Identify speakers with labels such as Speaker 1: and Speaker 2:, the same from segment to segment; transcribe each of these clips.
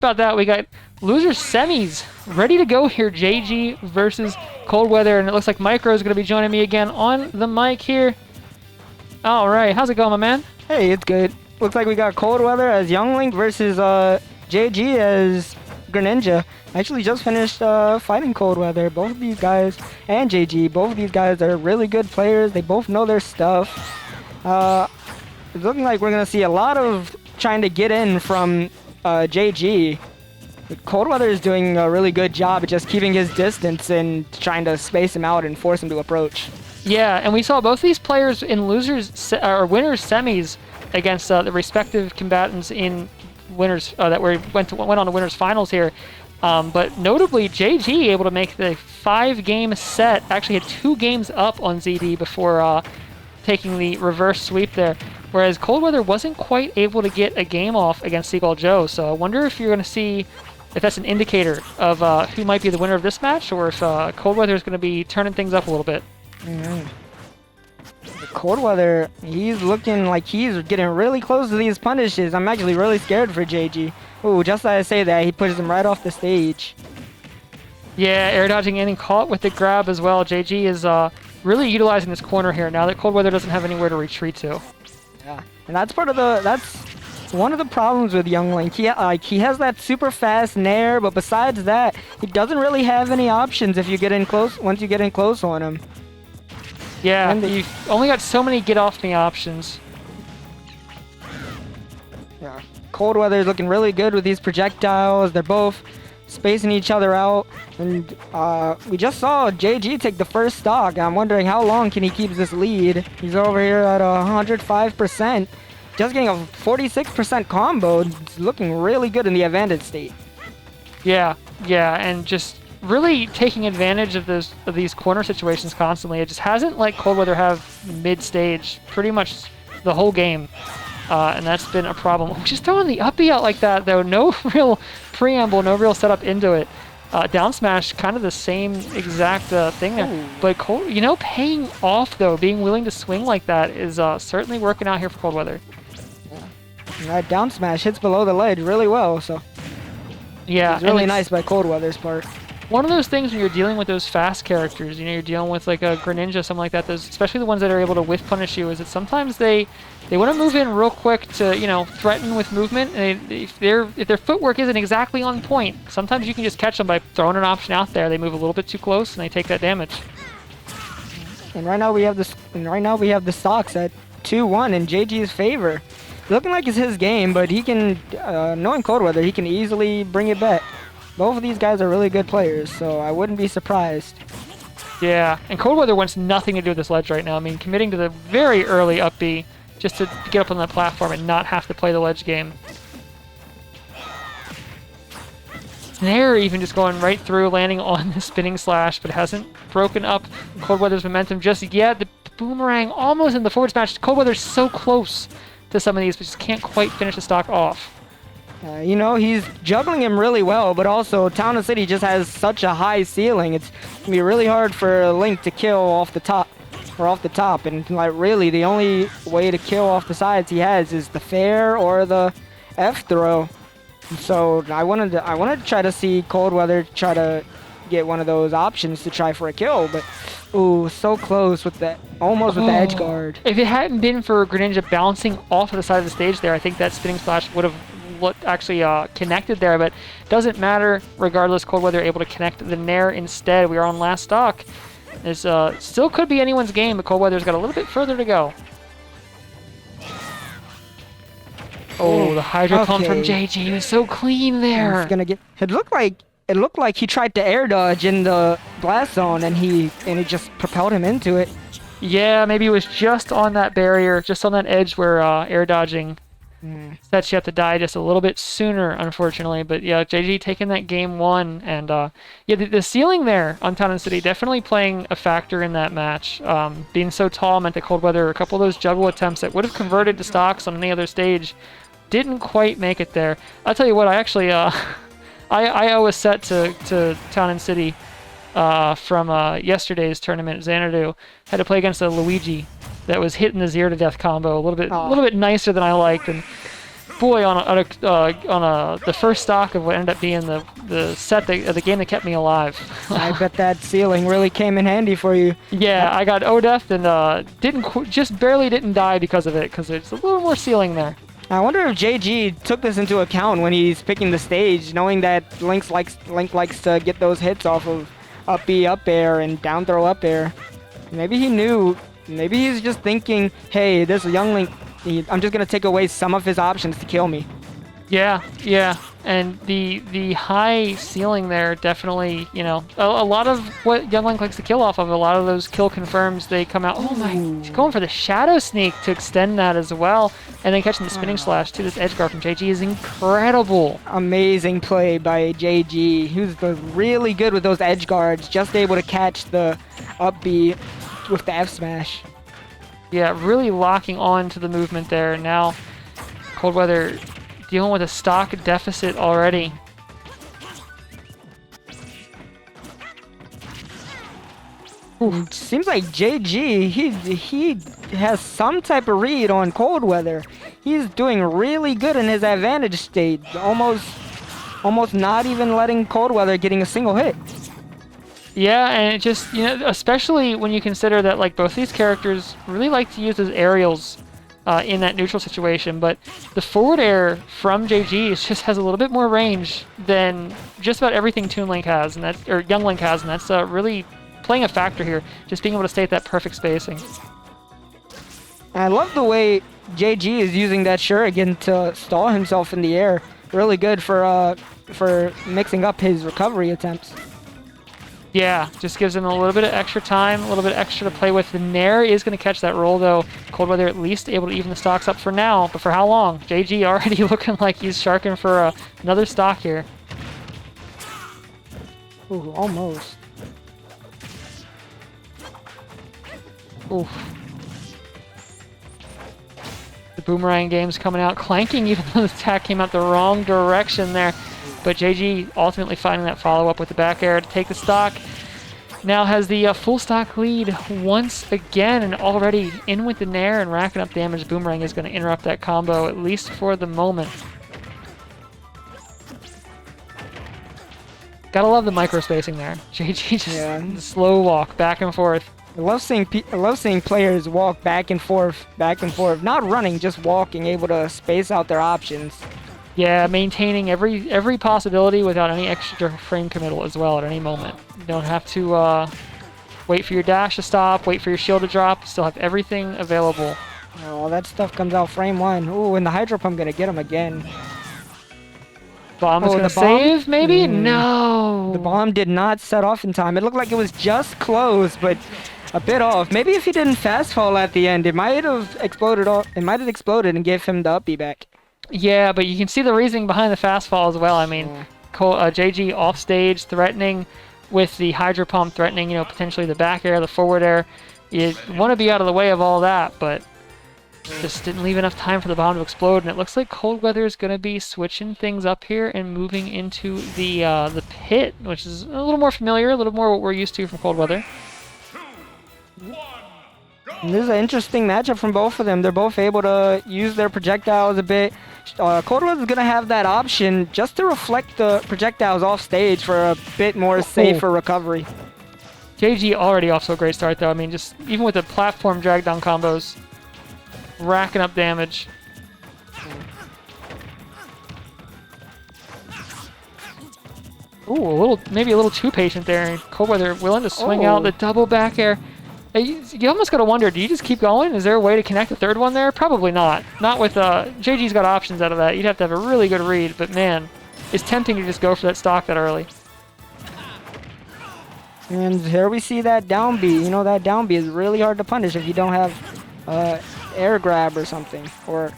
Speaker 1: about that, we got loser semis ready to go here. JG versus Coldweather, and it looks like Micro is going to be joining me again on the mic here. All right, how's it going, my man?
Speaker 2: Hey, it's good. Looks like we got Coldweather as Young Link versus JG as Greninja. I actually just finished fighting Coldweather. Both of these guys, and JG, both of these guys are really good players. They both know their stuff. It's looking like we're going to see a lot of trying to get in from JG. Coldweather is doing a really good job at just keeping his distance and trying to space him out and force him to approach.
Speaker 1: Yeah, and we saw both these players in winners semis against the respective combatants in winners that went on to winners finals here. But notably, JG able to make the 5-game set. Actually had 2 games up on ZD before taking the reverse sweep there. Whereas Coldweather wasn't quite able to get a game off against Seagull Joe. So I wonder if you're going to see if that's an indicator of who might be the winner of this match, or if Coldweather is going to be turning things up a little bit.
Speaker 2: Coldweather, he's looking like he's getting really close to these punishes. I'm actually really scared for JG. Ooh, just as I say that, he pushes him right off the stage.
Speaker 1: Yeah, air dodging in and caught with the grab as well. JG is really utilizing this corner here now that Coldweather doesn't have anywhere to retreat to.
Speaker 2: Yeah, and that's one of the problems with Young Link. He has that super fast nair, but besides that, he doesn't really have any options if you get in close. Once you get in close on him.
Speaker 1: Yeah, you've only got so many get off me options.
Speaker 2: Yeah, Coldweather is looking really good with these projectiles. They're both spacing each other out, and we just saw JG take the first stock. I'm wondering how long can he keep this lead. He's over here at 105%, just getting a 46% combo. It's looking really good in the advantage state.
Speaker 1: Yeah, and just really taking advantage of these corner situations constantly. It just hasn't let Coldweather have mid-stage pretty much the whole game. And that's been a problem. Just throwing the uppie out like that, though, no real preamble, no real setup into it. Down smash, kind of the same exact thing there. Ooh. But paying off, though, being willing to swing like that is certainly working out here for Coldweather.
Speaker 2: Yeah. And that down smash hits below the ledge really well, so
Speaker 1: yeah,
Speaker 2: it's really nice by Coldweather's part.
Speaker 1: One of those things when you're dealing with those fast characters, you're dealing with like a Greninja, something like that, those, especially the ones that are able to whiff punish you, is that sometimes they want to move in real quick to, threaten with movement, and if their footwork isn't exactly on point, sometimes you can just catch them by throwing an option out there. They move a little bit too close and they take that damage.
Speaker 2: And right now we have the stocks at 2-1 in JG's favor. Looking like it's his game, but he can, knowing Coldweather, he can easily bring it back. Both of these guys are really good players, so I wouldn't be surprised.
Speaker 1: Yeah, and Coldweather wants nothing to do with this ledge right now. I mean, committing to the very early up B just to get up on that platform and not have to play the ledge game. Nair even just going right through, landing on the spinning slash, but hasn't broken up Coldweather's momentum just yet. The boomerang almost in the forward smash. Coldweather's so close to some of these, but just can't quite finish the stock off.
Speaker 2: He's juggling him really well, but also Town and City just has such a high ceiling. It's going to be really hard for Link to kill off the top. And really the only way to kill off the sides he has is the fair or the F throw. So I wanted to try to see Coldweather try to get one of those options to try for a kill, but ooh, so close with that, almost with the edge guard.
Speaker 1: If it hadn't been for Greninja bouncing off of the side of the stage there, I think that spinning slash would have actually connected there, but doesn't matter. Regardless, Coldweather able to connect the Nair instead. We are on last stock. This still could be anyone's game, but Coldweather's got a little bit further to go. Oh, the Hydro Pump from JG. He was so clean there.
Speaker 2: It looked like he tried to air dodge in the blast zone, and it just propelled him into it.
Speaker 1: Yeah, maybe it was just on that barrier, just on that edge where air dodging sets you have to die just a little bit sooner, unfortunately. But yeah, JG taking that game 1, and the ceiling there on Town and City definitely playing a factor in that match. Being so tall meant that Coldweather, a couple of those juggle attempts that would have converted to stocks on any other stage, didn't quite make it there. I'll tell you what, I actually I owe a set to Town and City from yesterday's tournament. Xanadu had to play against a Luigi that was hitting the 0 to death combo a little bit nicer than I liked, and boy, on the first stock of what ended up being the game that kept me alive.
Speaker 2: I bet that ceiling really came in handy for you.
Speaker 1: Yeah, I got O-Death and just barely didn't die because of it, because there's a little more ceiling there.
Speaker 2: I wonder if JG took this into account when he's picking the stage, knowing that Link likes to get those hits off of up B up air and down throw up air. Maybe he knew. Maybe he's just thinking, hey, this young Link, I'm just gonna take away some of his options to kill me.
Speaker 1: Yeah, yeah, and the high ceiling there definitely, you know, a lot of what Young Link likes to kill off of, a lot of those kill confirms, they come out. Oh my, he's going for the Shadow Sneak to extend that as well, and then catching the Spinning Slash to this edge guard from JG is incredible.
Speaker 2: Amazing play by JG. He was really good with those edge guards, just able to catch the up B with the F smash.
Speaker 1: Yeah, really locking on to the movement there. Now, Coldweather dealing with a stock deficit already.
Speaker 2: Ooh, seems like JG, he has some type of read on Coldweather. He's doing really good in his advantage state. Almost not even letting Coldweather getting a single hit.
Speaker 1: Yeah, and it just, you know, especially when you consider that like both these characters really like to use those aerials in that neutral situation, but the forward air from JG just has a little bit more range than just about everything Toon Link has, and or Young Link has, and that's really playing a factor here, just being able to stay at that perfect spacing.
Speaker 2: I love the way JG is using that Shuriken to stall himself in the air. Really good for mixing up his recovery attempts.
Speaker 1: Yeah, just gives him a little bit of extra time, a little bit extra to play with. The Nair is going to catch that roll, though. Coldweather at least able to even the stocks up for now, but for how long? JG already looking like he's sharking for another stock here.
Speaker 2: Ooh, almost.
Speaker 1: Oof. The boomerang game's coming out, clanking even though the attack came out the wrong direction there. But JG ultimately finding that follow-up with the back air to take the stock. Now has the full stock lead once again, and already in with the Nair and racking up damage. Boomerang is going to interrupt that combo, at least for the moment. Gotta love the micro spacing there. JG just slow walk back and forth.
Speaker 2: I love seeing players walk back and forth, not running, just walking, able to space out their options.
Speaker 1: Yeah, maintaining every possibility without any extra frame committal as well at any moment. You don't have to wait for your dash to stop, wait for your shield to drop. You still have everything available.
Speaker 2: Oh, that stuff comes out frame one. Ooh, and the Hydro Pump gonna get him again.
Speaker 1: Bomb is gonna save, maybe? No!
Speaker 2: The bomb did not set off in time. It looked like it was just close, but a bit off. Maybe if he didn't fast fall at the end, it might have exploded. It might have exploded and gave him the up B back.
Speaker 1: Yeah, but you can see the reasoning behind the fast fall as well. I mean, JG off stage, threatening with the Hydro Pump, threatening, you know, potentially the back air, the forward air. You want to be out of the way of all that, but just didn't leave enough time for the bomb to explode. And it looks like Coldweather is going to be switching things up here and moving into the pit, which is a little more familiar, a little more what we're used to from Coldweather.
Speaker 2: And this is an interesting matchup from both of them. They're both able to use their projectiles a bit. Coldweather is going to have that option just to reflect the projectiles off stage for a bit more safer recovery.
Speaker 1: JG already off to a great start, though. I mean, just even with the platform drag down combos, racking up damage. Ooh, maybe a little too patient there. Coldweather willing to swing out the double back air. You almost gotta wonder, do you just keep going? Is there a way to connect the third one there? Probably not. Not with, JG's got options out of that. You'd have to have a really good read, but man, it's tempting to just go for that stock that early.
Speaker 2: And here we see that down B. You know, that down B is really hard to punish if you don't have air grab or something. Or,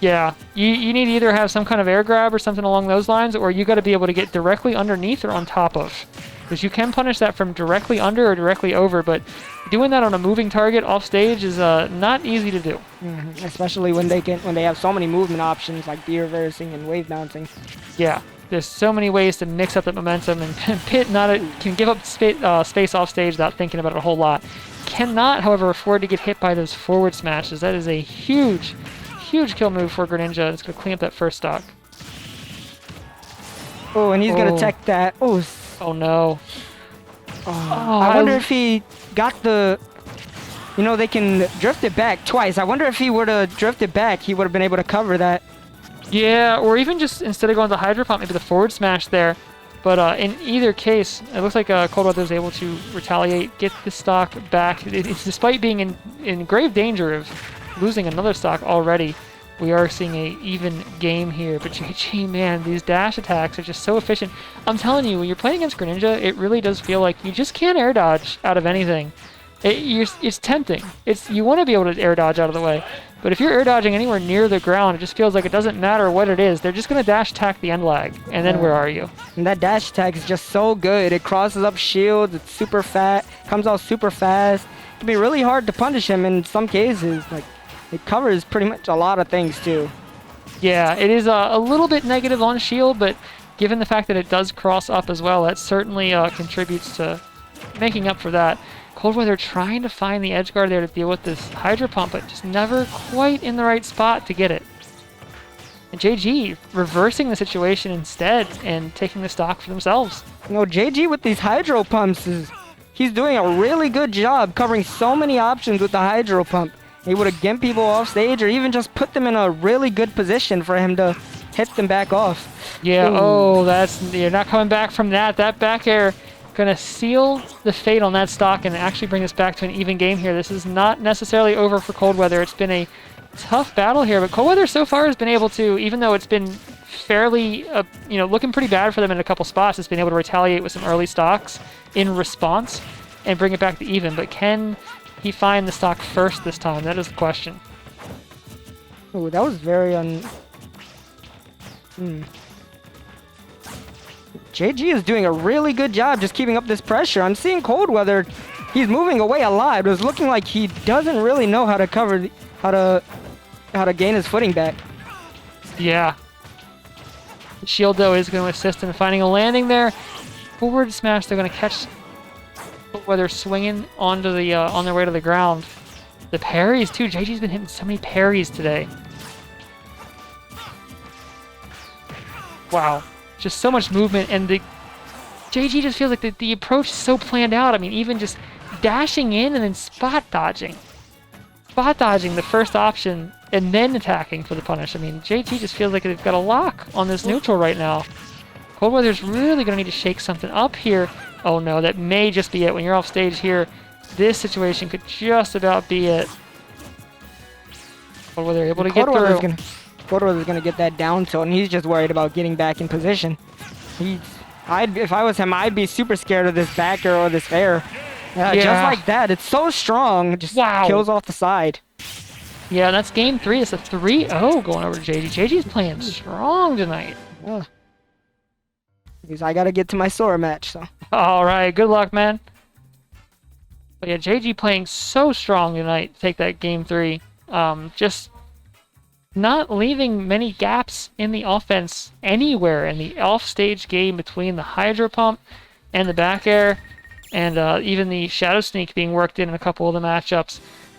Speaker 1: yeah, you need to either have some kind of air grab or something along those lines, or you gotta be able to get directly underneath or on top of. Because you can punish that from directly under or directly over, but doing that on a moving target off stage is not easy to do.
Speaker 2: Especially when they have so many movement options like B reversing and wave bouncing.
Speaker 1: Yeah, there's so many ways to mix up that momentum, and Pit can give up space off stage without thinking about it a whole lot. Cannot, however, afford to get hit by those forward smashes. That is a huge huge kill move for Greninja. It's going to clean up that first stock.
Speaker 2: Oh, and he's gonna
Speaker 1: Oh.
Speaker 2: tech that. Oh,
Speaker 1: Oh no.
Speaker 2: I wonder if he got the. You know, they can drift it back twice. I wonder if he were to drift it back, he would have been able to cover that.
Speaker 1: Yeah, or even just instead of going to Hydro Pump, maybe the forward smash there. But in either case, it looks like Coldweather is able to retaliate, get the stock back. It's despite being in grave danger of losing another stock already. We are seeing a even game here. But JG, man, these dash attacks are just so efficient. I'm telling you, when you're playing against Greninja, it really does feel like you just can't air dodge out of anything. It's tempting. You want to be able to air dodge out of the way. But if you're air dodging anywhere near the ground, it just feels like it doesn't matter what it is. They're just going to dash attack the end lag. And then where are you?
Speaker 2: And that dash attack is just so good. It crosses up shields. It's super fat. Comes out super fast. It can be really hard to punish him in some cases. Like, it covers pretty much a lot of things too.
Speaker 1: Yeah, it is a little bit negative on shield, but given the fact that it does cross up as well, that certainly contributes to making up for that. Coldweather trying to find the edge guard there to deal with this Hydro Pump, but just never quite in the right spot to get it. And JG reversing the situation instead and taking the stock for themselves.
Speaker 2: You know, JG with these Hydro Pumps he's doing a really good job covering so many options with the Hydro Pump. Able to get people off stage or even just put them in a really good position for him to hit them back off.
Speaker 1: Yeah,
Speaker 2: Ooh.
Speaker 1: you're not coming back from that. That back air gonna seal the fate on that stock and actually bring us back to an even game here. This is not necessarily over for Coldweather. It's been a tough battle here, but Coldweather so far has been able to, even though it's been fairly, looking pretty bad for them in a couple spots, it's been able to retaliate with some early stocks in response and bring it back to even. But can he find the stock first this time? That is the question.
Speaker 2: Oh, that was very JG is doing a really good job just keeping up this pressure. I'm seeing Coldweather, he's moving away a lot. It was looking like he doesn't really know how to cover, how to gain his footing back.
Speaker 1: Yeah. Shield, though, is going to assist in finding a landing there. Forward smash, they're going to catch Coldweather swinging onto the on their way to the ground. The parries, too. JG's been hitting so many parries today. Wow. Just so much movement, and the JG just feels like the approach is so planned out. I mean, even just dashing in and then spot dodging. Spot dodging the first option and then attacking for the punish. I mean, JG just feels like they've got a lock on this neutral right now. Coldweather's really going to need to shake something up here. Oh no, that may just be it. When you're off stage here, this situation could just about be it. Coldweather able to get through.
Speaker 2: Coldweather's gonna get that down tilt, and he's just worried about getting back in position. If I was him, I'd be super scared of this back air or this air. Yeah, just like that. It's so strong. Just kills off the side.
Speaker 1: Yeah, that's game 3. It's a 3-0 going over to JG. JG's playing strong tonight.
Speaker 2: Yeah. Because I gotta get to my Sora match, so.
Speaker 1: All right, good luck, man. But yeah, JG playing so strong tonight to take that game 3. Just not leaving many gaps in the offense anywhere in the off-stage game between the Hydro Pump and the back air, and even the Shadow Sneak being worked in a couple of the matchups.